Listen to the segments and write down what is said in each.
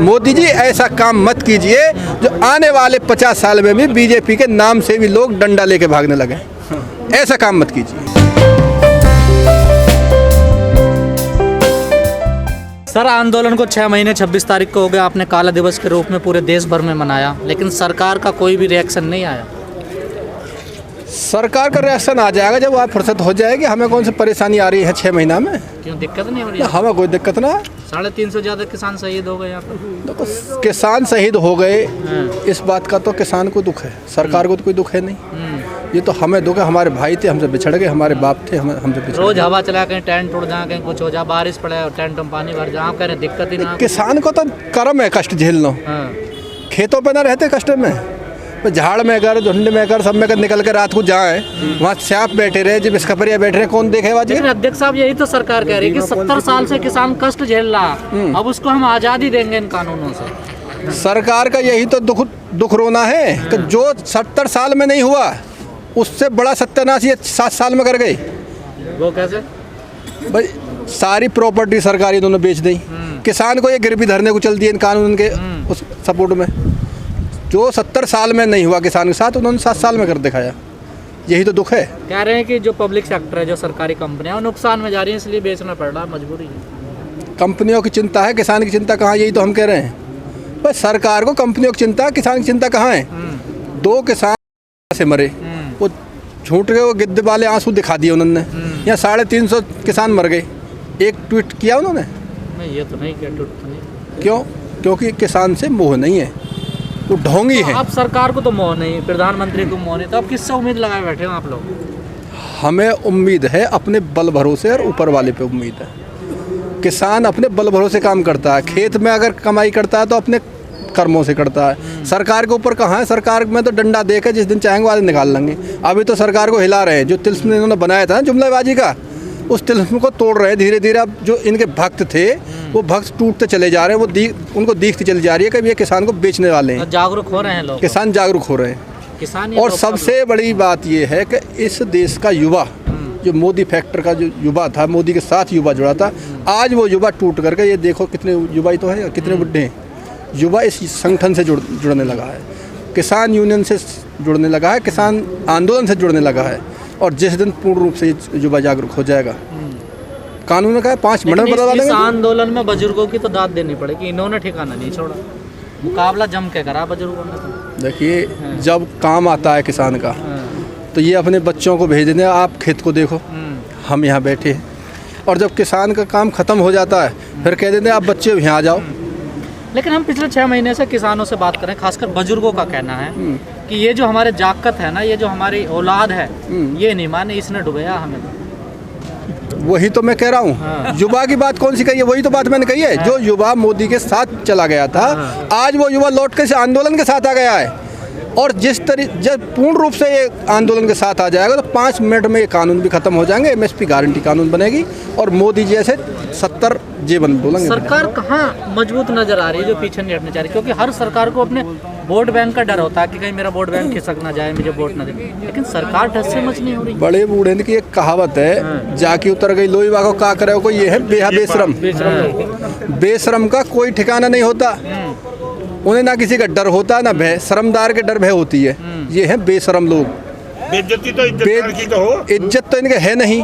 मोदी जी ऐसा काम मत कीजिए जो आने वाले 50 साल में भी बीजेपी के नाम से भी लोग डंडा लेके भागने लगे। ऐसा काम मत कीजिए। सर, आंदोलन को 6 महीने 26 तारीख को हो गया, आपने काला दिवस के रूप में पूरे देश भर में मनाया, लेकिन सरकार का कोई भी रिएक्शन नहीं आया। सरकार का रिएक्शन आ जाएगा जब आप फुर्सत हो जाएगी। हमें कौन सी परेशानी आ रही है 6 महीना में? क्यों दिक्कत नहीं हो रही? हमें कोई दिक्कत ना। 350 से ज़्यादा किसान शहीद हो गए यहाँ पर। देखो, किसान शहीद हो गए, इस बात का तो किसान को दुख है, सरकार को तो कोई दुख है नहीं। ये तो हमें दुख है, हमारे भाई थे, हमसे बिछड़ गए, हमारे बाप थे, हमसे बिछड़ गए। रोज हवा चला, कहीं टेंट उड़ जाए, कहीं कुछ हो जाए, बारिश पड़े और टेंट में पानी भर जाए, आप कह रहे दिक्कत ही ना। किसान को तो कर्म है कष्ट झेलना। खेतों पे ना रहते कष्ट में, झाड़ में कर, झुंड में कर, सब में कर निकल के रात को जाए, वहाँ सांप बैठे रहे, जब इसकपरिया बैठे रहे, कौन देखेगा जी? अध्यक्ष साहब, यही तो सरकार कह रही है कि 70 साल से किसान कष्ट झेल रहा, अब उसको हम आज़ादी देंगे इन कानूनों से। सरकार का यही तो दुख रोना है कि जो 70 साल में नहीं हुआ उससे बड़ा सत्यानाश ये 7 साल में कर गए। वो कैसे? भाई सारी प्रॉपर्टी सरकारी इन्होंने बेच दी, किसान को ये गिरवी धरने को चल दिए इन कानून के उस सपोर्ट में। जो 70 साल में नहीं हुआ किसान के साथ, उन्होंने 7 साल में कर दिखाया। यही तो दुख है। कह रहे हैं कि जो पब्लिक सेक्टर है, जो सरकारी कंपनियां, वो नुकसान में जा रही है, इसलिए बेचना पड़ रहा है, मजबूरी है। कंपनियों की चिंता है, किसान की चिंता कहाँ? यही तो हम कह रहे हैं। बस सरकार को कंपनियों की चिंता, किसान की चिंता कहाँ है? 2 किसान से मरे, वो झूठ के वो गिद्ध वाले आंसू दिखा दिए उन्होंने। यहाँ 350 किसान मर गए। एक ट्वीट किया उन्होंने? नहीं, ये तो नहीं किया ट्वीट तो नहीं। क्यों? क्योंकि किसान से मोह नहीं है, वो ढोंगी है। अब सरकार को तो मोह नहीं, प्रधानमंत्री को मोह नहीं, तो अब किससे उम्मीद लगाए बैठे हो आप लोग? हमें उम्मीद है अपने बल भरोसे और ऊपर वाले पे उम्मीद है। किसान अपने बल भरोसे काम करता है, खेत में अगर कमाई करता है तो अपने कर्मों से करता है। सरकार के ऊपर कहाँ है? सरकार में तो डंडा देकर जिस दिन चाहेंगे वो निकाल लेंगे। अभी तो सरकार को हिला रहे हैं। जो तिल्स्म इन्होंने बनाया था जुमलाबाजी का, उस तिल्स्म को तोड़ रहे हैं धीरे धीरे। अब जो इनके भक्त थे वो भक्त टूटते चले जा रहे हैं, वो उनको दिखती चली जा रही है कि ये किसान को बेचने वाले हैं। जागरूक हो रहे हैं लोग, किसान जागरूक हो रहे हैं। किसान। और सबसे बड़ी बात ये है कि इस देश का युवा, जो मोदी फैक्टर का जो युवा था, मोदी के साथ युवा जुड़ा था, आज वो युवा टूट करके, ये देखो कितने युवा ही तो है, कितने बुढ़े हैं। युवा इस संगठन से जुड़ने लगा है, किसान यूनियन से जुड़ने लगा है, किसान आंदोलन से जुड़ने लगा है। और जिस दिन पूर्ण रूप से युवा जागरूक हो जाएगा, कानून में कहा 5 मिनट में बदला देंगे। इस आंदोलन में बुजुर्गों की तो दाद देनी पड़ेगी, इन्होंने ठिकाना नहीं छोड़ा, मुकाबला जम के करा बुजुर्गों ने। देखिए, जब काम आता है किसान का तो ये अपने बच्चों को भेज देते हैं, आप खेत को देखो, हम यहाँ बैठे हैं। और जब किसान का काम ख़त्म हो जाता है फिर कह देते हैं आप बच्चे यहाँ आ जाओ। लेकिन हम पिछले 6 महीने से किसानों से बात करें, खासकर बुजुर्गों का कहना है कि ये जो हमारे जाकत है ना, ये जो हमारी औलाद है, ये नहीं माने, इसने डुबाया हमें। वही तो मैं कह रहा हूँ। युवा की बात कौन सी कही है? वही तो बात मैंने कही है। जो युवा मोदी के साथ चला गया था, आज वो युवा लौट के इस आंदोलन के साथ आ गया है। और जब पूर्ण रूप से ये आंदोलन के साथ आ जाएगा तो 5 मिनट में ये कानून भी खत्म हो जाएंगे, MSP गारंटी कानून बनेगी और मोदी जी ऐसे 70 जेबन बोलेंगे। सरकार कहाँ मजबूत नजर आ रही है जो पीछे नहीं हटनी चाह रही? क्योंकि हर सरकार को अपने वोट बैंक का डर होता है कि कहीं मेरा वोट बैंक खिसक ना जाए, मुझे वोट ना दे, लेकिन सरकार ठस से मच नहीं हो रही। बड़े बूढ़े की एक कहावत है, जाके उतर गई लोई वाको का करे को, ये है बेशरम। बेशरम का कोई ठिकाना नहीं होता, उन्हें ना किसी का डर होता ना भय। शर्मदार के डर भय होती है। ये है बेशरम लोग। बेइज्जती तो इज्जत हो, इज्जत तो इनके है नहीं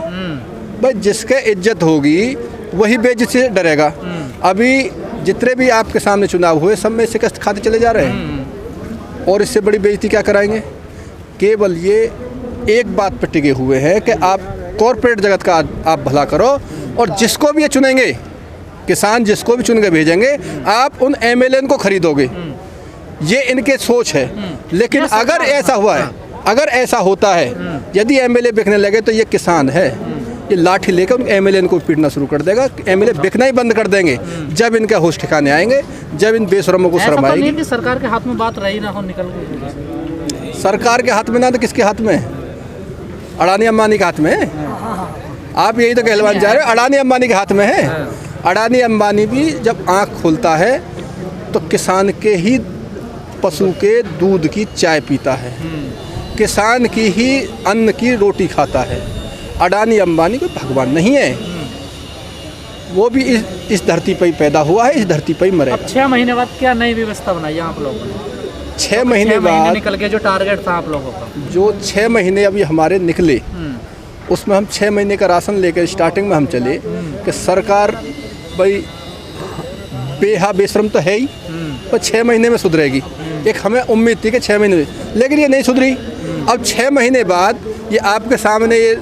भाई। जिसके इज्जत होगी वही बेइज्जती से डरेगा। अभी जितने भी आपके सामने चुनाव हुए, सब में शिकस्त खाते चले जा रहे हैं। और इससे बड़ी बेइज्जती क्या कराएंगे? केवल ये एक बात पर टिके हुए हैं कि आप कॉरपोरेट जगत का आप भला करो, और जिसको भी ये चुनेंगे, किसान जिसको भी चुन के भेजेंगे, आप उन MLN को खरीदोगे। ये इनके सोच है। लेकिन अगर ऐसा हुआ है, अगर ऐसा होता है, यदि MLA बिकने लगे तो ये किसान है, ये लाठी लेकर उन MLN को पीटना शुरू कर देगा। MLA बिकना ही बंद कर देंगे जब इनके होश ठिकाने आएंगे, जब इन बेशरमों को शर्म आएगी। कि सरकार के हाथ में बात रही ना हो, निकल गई। सरकार के हाथ में ना तो किसके हाथ में? अडानी अंबानी के हाथ में है। आप यही तो कहलवान जा रहे हो, अडानी अंबानी के हाथ में है। अडानी अंबानी भी जब आँख खोलता है तो किसान के ही पशु के दूध की चाय पीता है, किसान की ही अन्न की रोटी खाता है। अडानी अंबानी कोई भगवान नहीं है। वो भी इस इस धरती पर ही पैदा हुआ है, इस धरती पर ही मरेगा। अब 6 महीने बाद क्या नई व्यवस्था बनाई है आप लोगों ने? 6 महीने बाद निकल के जो टारगेट था आप लोगों का, जो 6 महीने अभी हमारे निकले, उसमें हम 6 महीने का राशन लेकर स्टार्टिंग में हम चले कि सरकार भाई बेहा बेशरम तो है ही, पर 6 महीने में सुधरेगी। एक हमें उम्मीद थी कि 6 महीने में, लेकिन ये नहीं सुधरी। अब 6 महीने बाद ये आपके सामने ये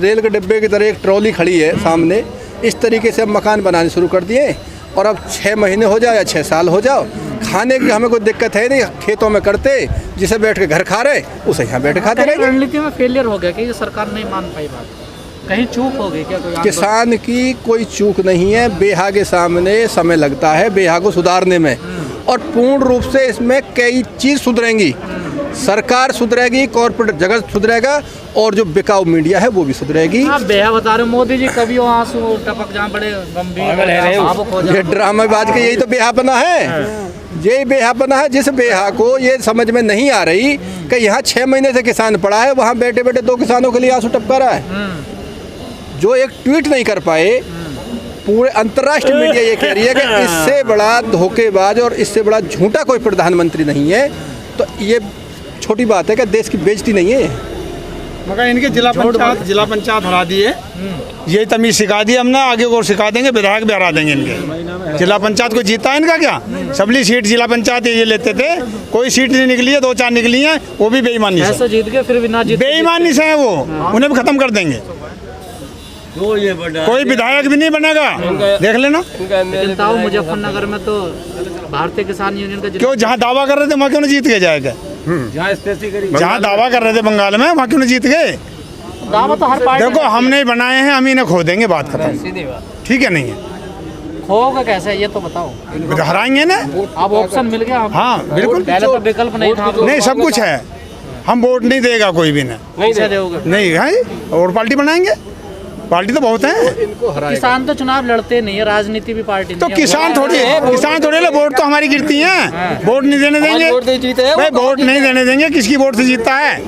रेल के डिब्बे की तरह एक ट्रॉली खड़ी है सामने, इस तरीके से अब मकान बनाने शुरू कर दिए। और अब 6 महीने हो जाओ या 6 साल हो जाओ, खाने की हमें कोई दिक्कत है नहीं। खेतों में करते, जिसे बैठ के घर खा रहे उसे यहाँ बैठ खाते रहे। रणनीति में फेलियर हो गया कि ये सरकार नहीं मान पाई बात, कहीं चूक हो गई क्या? कोई किसान की कोई चूक नहीं है, बेहा के सामने समय लगता है बेहा को सुधारने में, और पूर्ण रूप से इसमें कई चीज़ सुधरेंगी। सरकार सुधरेगी, कॉर्पोरेट जगत सुधरेगा, और जो बिकाऊ मीडिया है वो भी सुधरेगी। आप बेहा बता रहे हो, मोदी जी कभी आंसू टपक जहाँ बड़े गंभीर, ये ड्रामेबाज के यही तो बेहापना है, यही बेहापना है। जिस बेहा को ये समझ में नहीं आ रही कि यहाँ 6 महीने से किसान पड़ा है, वहाँ बैठे बैठे 2 किसानों के लिए आंसू टपका रहा है। जो एक ट्वीट नहीं कर पाए, पूरे अंतर्राष्ट्रीय मीडिया ये कह रही है कि इससे बड़ा धोखेबाज और इससे बड़ा झूठा कोई प्रधानमंत्री नहीं है। तो ये छोटी बात है कि देश की बेइज्जती नहीं है। मगर इनके जिला पंचायत हरा दिए, यही तमीज सिखा दी हमने, आगे को सिखा देंगे, विधायक भी हरा देंगे इनके। जिला पंचायत को जीता है इनका क्या? सबली सीट जिला पंचायत ये लेते थे, कोई सीट नहीं निकली है, 2-4 निकली हैं, वो भी बेईमानी से। ऐसे जीत गए फिर भी ना जीत, बेईमानी से है वो, उन्हें भी खत्म कर देंगे। कोई विधायक भी नहीं बनेगा, देख लेना। मुजफ्फरनगर में तो भारतीय किसान यूनियन का क्यों, जहाँ दावा कर रहे थे वहाँ क्यों नहीं जीत के जाएगा? जहाँ दावा कर रहे थे बंगाल में, वहाँ क्यों नहीं जीत गए? दावा तो हर पार्टी, देखो हम नहीं बनाए हैं, हम इन्हें खो देंगे, बात खत्म। ठीक है, नहीं है होगा कैसे ये तो बताओ। हराएंगे ना, अब ऑप्शन मिल गया। हाँ बिल्कुल, पहले तो विकल्प नहीं था। नहीं सब कुछ है, हम वोट नहीं देगा कोई भी नहीं है, और पार्टी बनाएंगे, पार्टी तो बहुत है। किसान तो चुनाव लड़ते नहीं है, राजनीति भी पार्टी तो किसान थोड़ी वोट तो हमारी गिरती हैं, वोट नहीं देने देंगे भाई, वोट नहीं देने देंगे। किसकी वोट से जीतता है?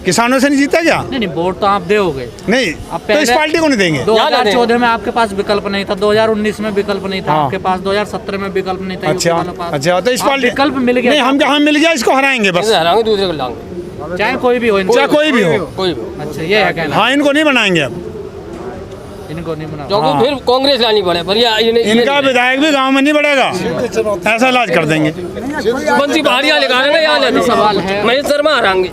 किसानों से नहीं जीता क्या? नहीं वोट तो आप दोगे नहीं, तो इस पार्टी को नहीं देंगे। 2014 में आपके पास विकल्प नहीं था, 2019 में विकल्प नहीं था आपके पास, 2017 में विकल्प नहीं था। अच्छा, तो इस पार्टी विकल्प मिल गया। नहीं, हम जहाँ मिल गया इसको हराएंगे, बस हराएंगे, दूसरे को लाएंगे, चाहे कोई भी हो, चाहे कोई भी हो। अच्छा ये है कहना। हाँ, इनको नहीं बनाएंगे अब, इनको नहीं बना, क्योंकि फिर कांग्रेस लानी पड़े, पर इनका विधायक भी गांव में नहीं बढ़ेगा, ऐसा इलाज कर देंगे। बंसी भारिया लगा रहे हैं, सवाल है महेश शर्मा हराएंगे।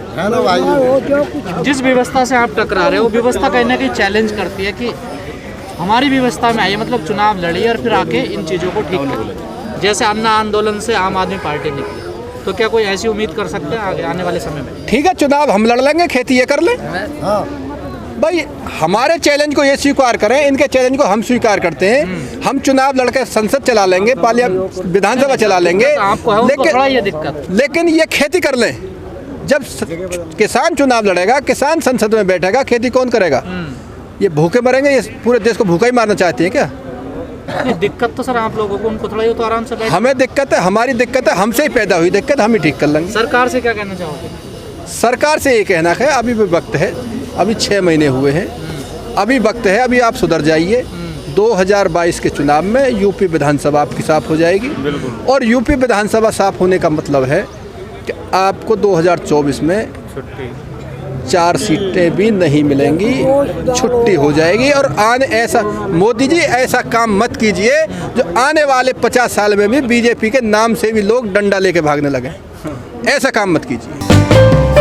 जिस व्यवस्था से आप टकरा रहे हो, वो व्यवस्था कहीं ना कहीं चैलेंज करती है कि हमारी व्यवस्था में आइए, मतलब चुनाव लड़िए और फिर आके इन चीज़ों को ठीक करिए। जैसे अन्ना आंदोलन से आम आदमी पार्टी निकली, तो क्या कोई ऐसी उम्मीद कर सकते हैं आगे आने वाले समय में? ठीक है, चुनाव हम लड़ लेंगे, खेती ये कर लें। भाई हमारे चैलेंज को ये स्वीकार करें, इनके चैलेंज को हम स्वीकार करते हैं। हम चुनाव लड़कर संसद चला लेंगे, पार्लियामेंट विधानसभा चला लेंगे, लेकिन ये खेती कर लें। जब किसान चुनाव लड़ेगा, किसान संसद में बैठेगा, खेती कौन करेगा? ये भूखे मरेंगे? ये पूरे देश को भूखा ही मारना चाहते हैं क्या? दिक्कत तो सर आप लोगों को, उनको थोड़ा ही तो आराम से बैठ। हमें दिक्कत है, हमारी दिक्कत है, हमसे ही पैदा हुई दिक्कत, हम ही ठीक कर लेंगे। सरकार से क्या कहना चाहोगे? सरकार से ये कहना है अभी भी वक्त है, अभी 6 महीने हुए हैं, अभी वक्त है, अभी आप सुधर जाइए। 2022 के चुनाव में यूपी विधानसभा आपकी साफ हो जाएगी, और यूपी विधानसभा साफ होने का मतलब है कि आपको 2024 में 4 सीटें भी नहीं मिलेंगी, छुट्टी हो जाएगी। और आने ऐसा, मोदी जी ऐसा काम मत कीजिए जो आने वाले 50 साल में भी बीजेपी के नाम से भी लोग डंडा लेके भागने लगे। ऐसा काम मत कीजिए।